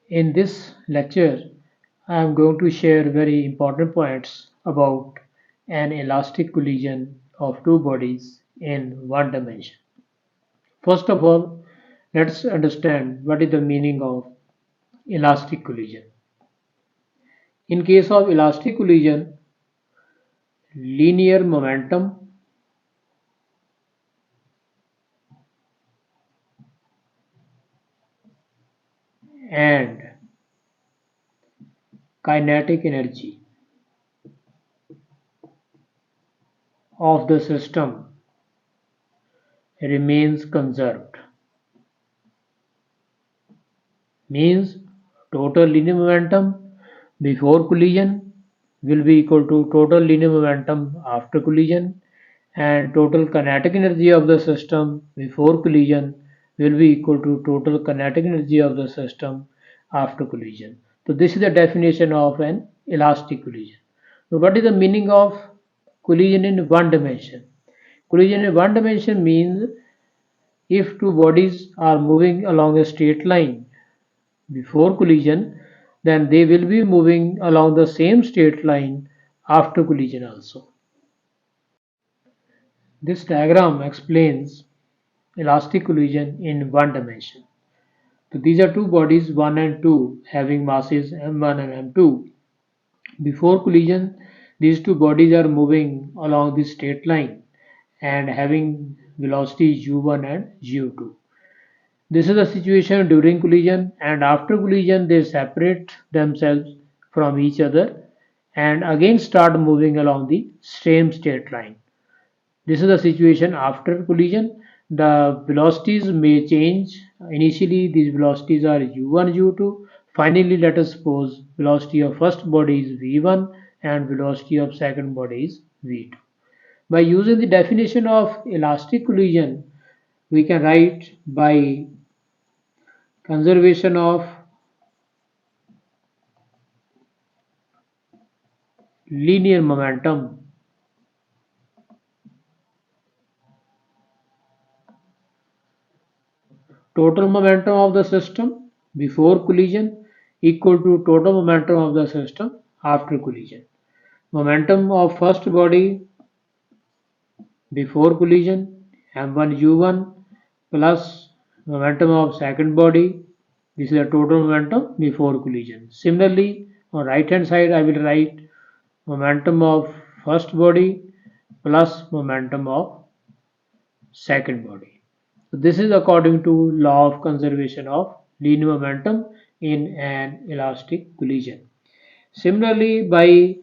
In this lecture, I am going to share very important points about an elastic collision of two bodies in one dimension. First of all, let's understand what is the meaning of elastic collision. In case of elastic collision, linear momentum and kinetic energy of the system remains conserved. Means total linear momentum before collision will be equal to total linear momentum after collision, and total kinetic energy of the system before collision will be equal to total kinetic energy of the system after collision. So this is the definition of an elastic collision. So what is the meaning of collision in one dimension? Collision in one dimension means if two bodies are moving along a straight line before collision, then they will be moving along the same straight line after collision also. This diagram explains elastic collision in one dimension. So these are two bodies 1 and 2 having masses m1 and m2. Before collision, these two bodies are moving along this straight line and having velocities u1 and u2. This is the situation during collision, and after collision they separate themselves from each other and again start moving along the same straight line. This is the situation after collision. The velocities may change. Initially these velocities are u1, u2. Finally, let us suppose velocity of first body is v1 and velocity of second body is v2. By using the definition of elastic collision, we can write by conservation of linear momentum total momentum of the system before collision equal to total momentum of the system after collision. Momentum of first body before collision m1 u1 plus momentum of second body, this is the total momentum before collision. Similarly, on right hand side I will write momentum of first body plus momentum of second body. So this is according to law of conservation of linear momentum in an elastic collision. Similarly, by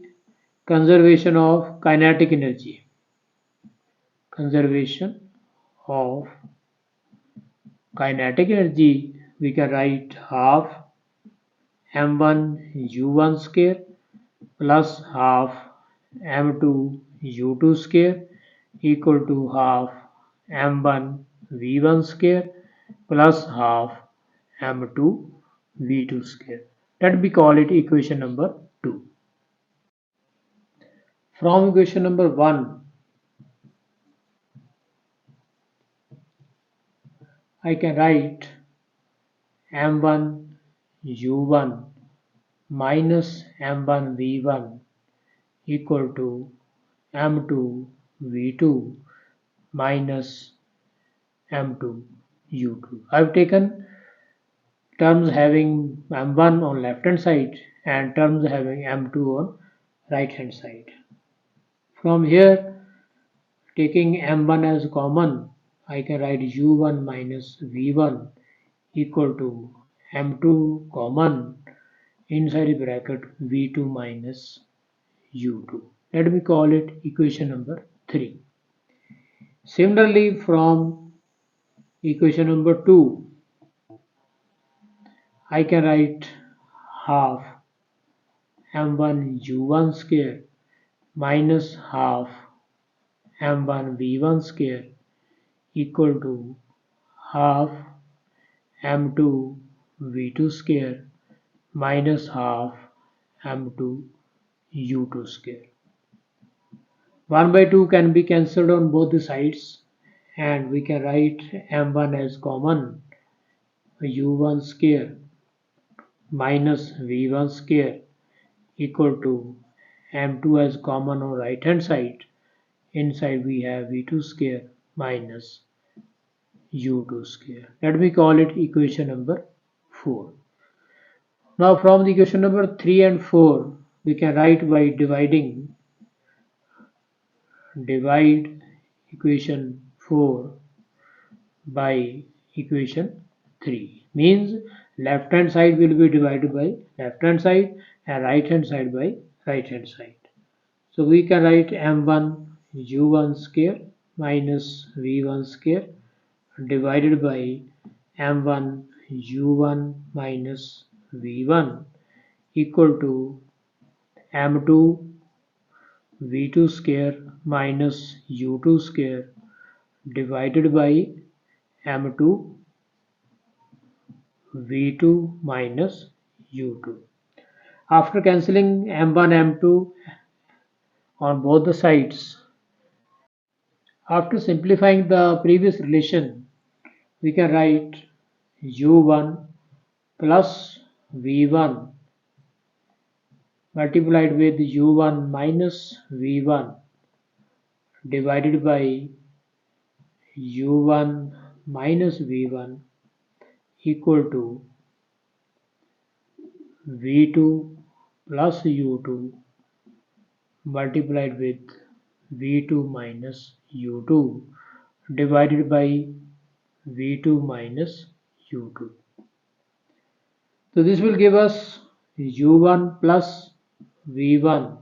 conservation of kinetic energy, conservation of kinetic energy, we can write half m1 u1 square plus half m2 u2 square equal to half m1 v1 square plus half m2 v2 square. Let me call it equation number 2. From equation number 1, I can write m1 u1 minus m1 v1 equal to m2 v2 minus m2 u2. I have taken terms having m1 on left hand side and terms having m2 on right hand side. From here, taking m1 as common, I can write u1 minus v1 equal to m2 common inside the bracket v2 minus u2. Let me call it equation number 3. Similarly, from equation number 2, I can write half m1 u1 square minus half m1 v1 square equal to half m2 v2 square minus half m2 u2 square. 1 by 2 can be cancelled on both the sides and we can write m1 as common u1 square minus v1 square equal to m2 as common on right hand side. Inside we have v2 square minus u2 square. Let me call it equation number 4. Now from the equation number 3 and 4 we can write by divide equation 4 by equation 3, means left hand side will be divided by left hand side and right hand side by right hand side. So we can write m1 u1 square minus v1 square divided by m1 u1 minus v1 equal to m2 v2 square minus u2 square divided by m2 v2 minus u2. After cancelling m1 m2 on both the sides, after simplifying the previous relation, we can write u1 plus v1 multiplied with u1 minus v1 divided by u1 minus v1 equal to v2 plus u2 multiplied with v2 minus u2 divided by v2 minus u2. So this will give us u1 plus v1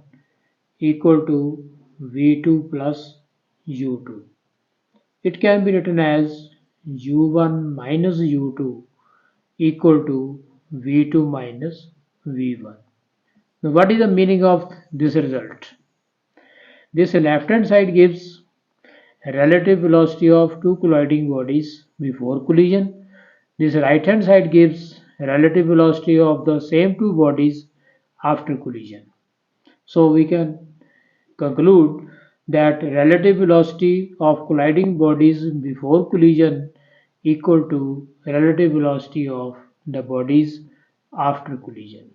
equal to v2 plus u2. It can be written as u1 minus u2 equal to v2 minus v1. Now what is the meaning of this result? This left hand side gives relative velocity of two colliding bodies before collision. This right hand side gives relative velocity of the same two bodies after collision. So we can conclude that relative velocity of colliding bodies before collision equal to relative velocity of the bodies after collision.